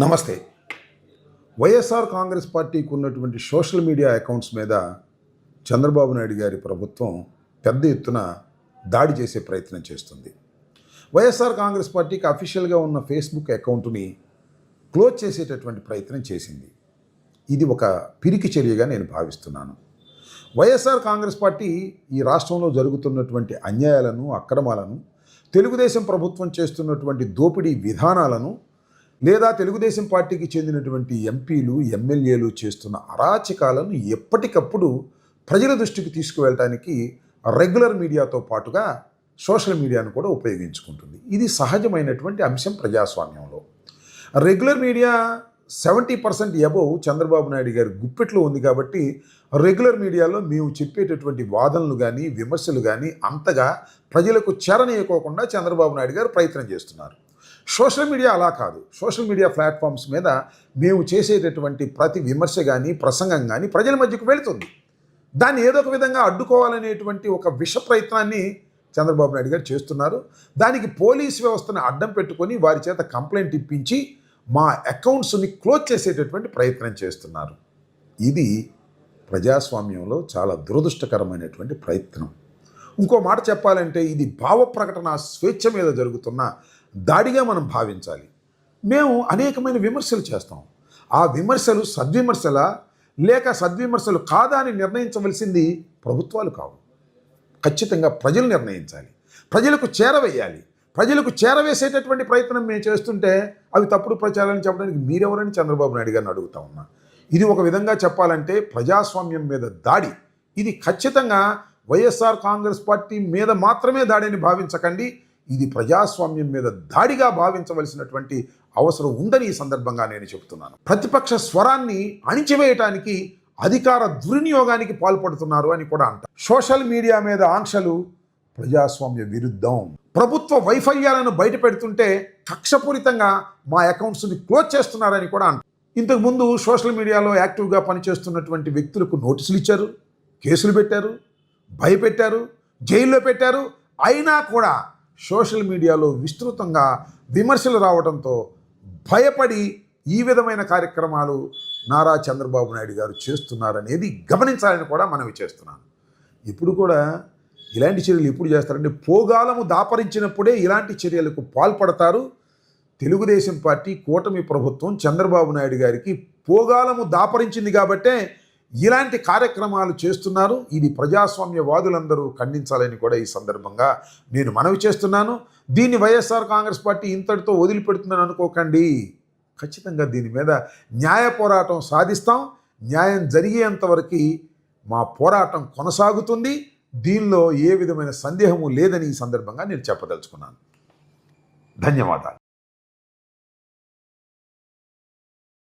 నమస్తే. వైఎస్ఆర్ కాంగ్రెస్ పార్టీకి ఉన్నటువంటి సోషల్ మీడియా అకౌంట్స్ మీద చంద్రబాబు నాయుడు గారి ప్రభుత్వం పెద్ద ఎత్తున దాడి చేసే ప్రయత్నం చేస్తుంది. వైఎస్ఆర్ కాంగ్రెస్ పార్టీకి అఫీషియల్గా ఉన్న ఫేస్బుక్ అకౌంట్ని క్లోజ్ చేసేటటువంటి ప్రయత్నం చేసింది. ఇది ఒక పిరికి చర్యగా నేను భావిస్తున్నాను. వైఎస్ఆర్ కాంగ్రెస్ పార్టీ ఈ రాష్ట్రంలో జరుగుతున్నటువంటి అన్యాయాలను, అక్రమాలను, తెలుగుదేశం ప్రభుత్వం చేస్తున్నటువంటి దోపిడీ విధానాలను, లేదా తెలుగుదేశం పార్టీకి చెందినటువంటి ఎంపీలు, ఎమ్మెల్యేలు చేస్తున్న అరాచకాలను ఎప్పటికప్పుడు ప్రజల దృష్టికి తీసుకువెళ్ళటానికి రెగ్యులర్ మీడియాతో పాటుగా సోషల్ మీడియాను కూడా ఉపయోగించుకుంటుంది. ఇది సహజమైనటువంటి అంశం ప్రజాస్వామ్యంలో. Regular media 70% above Chandrababu Naidu గారి గుప్పెట్లో ఉంది కాబట్టి రెగ్యులర్ మీడియాలో మేము చెప్పేటటువంటి వాదనలు కానీ, విమర్శలు కానీ అంతగా ప్రజలకు చేరనీయకోకుండా చంద్రబాబు నాయుడు గారు ప్రయత్నం చేస్తున్నారు. సోషల్ మీడియా అలా కాదు. సోషల్ మీడియా ప్లాట్ఫామ్స్ మీద మేము చేసేటటువంటి ప్రతి విమర్శ కానీ, ప్రసంగం కానీ ప్రజల మధ్యకు వెళుతుంది. దాన్ని ఏదో ఒక విధంగా అడ్డుకోవాలనేటువంటి ఒక విష ప్రయత్నాన్ని చంద్రబాబు నాయుడు గారు చేస్తున్నారు. దానికి పోలీస్ వ్యవస్థను అడ్డం పెట్టుకొని వారి చేత కంప్లైంట్ ఇప్పించి మా అకౌంట్స్ని క్లోజ్ చేసేటటువంటి ప్రయత్నం చేస్తున్నారు. ఇది ప్రజాస్వామ్యంలో చాలా దురదృష్టకరమైనటువంటి ప్రయత్నం. ఇంకో మాట చెప్పాలంటే ఇది భావ ప్రకటన స్వేచ్ఛ మీద జరుగుతున్న దాడిగా మనం భావించాలి. మేము అనేకమైన విమర్శలు చేస్తాం. ఆ విమర్శలు సద్విమర్శలా లేక సద్విమర్శలు కాదా అని నిర్ణయించవలసింది ప్రభుత్వాలు కావు. ఖచ్చితంగా ప్రజలు నిర్ణయించాలి. ప్రజలకు చేరవేయాలి. ప్రజలకు చేరవేసేటటువంటి ప్రయత్నం మేము చేస్తుంటే అవి తప్పుడు ప్రచారాన్ని చెప్పడానికి మీరెవరని చంద్రబాబు నాయుడు గారిని అడుగుతా ఉన్నా. ఇది ఒక విధంగా చెప్పాలంటే ప్రజాస్వామ్యం మీద దాడి. ఇది ఖచ్చితంగా వైఎస్ఆర్ కాంగ్రెస్ పార్టీ మీద మాత్రమే దాడిని భావించకండి. ఇది ప్రజాస్వామ్యం మీద దాడిగా భావించవలసినటువంటి అవసరం ఉందని ఈ సందర్భంగా నేను చెబుతున్నాను. ప్రతిపక్ష స్వరాన్ని అణిచివేయటానికి అధికార దుర్వినియోగానికి పాల్పడుతున్నారు అని కూడా అంటారు. సోషల్ మీడియా మీద ఆంక్షలు ప్రజాస్వామ్య విరుద్ధం. ప్రభుత్వ వైఫల్యాలను బయట పెడుతుంటే కక్షపూరితంగా మా అకౌంట్స్ని క్లోజ్ చేస్తున్నారని కూడా అంటారు. ఇంతకుముందు సోషల్ మీడియాలో యాక్టివ్గా పనిచేస్తున్నటువంటి వ్యక్తులకు నోటీసులు ఇచ్చారు, కేసులు పెట్టారు, భయపెట్టారు, జైల్లో పెట్టారు. అయినా కూడా సోషల్ మీడియాలో విస్తృతంగా విమర్శలు రావడంతో భయపడి ఈ విధమైన కార్యక్రమాలు నారా చంద్రబాబు నాయుడు గారు చేస్తున్నారనేది గమనించాలని కూడా మనవి చేస్తున్నాను. ఇప్పుడు కూడా ఇలాంటి చర్యలు ఎప్పుడు చేస్తారంటే పోగాలము దాపరించినప్పుడే ఇలాంటి చర్యలకు పాల్పడతారు. తెలుగుదేశం పార్టీ కూటమి ప్రభుత్వం చంద్రబాబు నాయుడు గారికి పోగాలము దాపరించింది కాబట్టే ఇలాంటి కార్యక్రమాలు చేస్తున్నారు. ఇది ప్రజాస్వామ్యవాదులందరూ ఖండించాలని కూడా ఈ సందర్భంగా నేను మనవి చేస్తున్నాను. దీన్ని వైఎస్ఆర్ కాంగ్రెస్ పార్టీ ఇంతటితో వదిలిపెడుతుందని అనుకోకండి. ఖచ్చితంగా దీని మీద న్యాయ పోరాటం సాధిస్తాం. న్యాయం జరిగేంతవరకు మా పోరాటం కొనసాగుతుంది. దీనిలో ఏ విధమైన సందేహము లేదని ఈ సందర్భంగా నేను చెప్పదలుచుకున్నాను. ధన్యవాదాలు.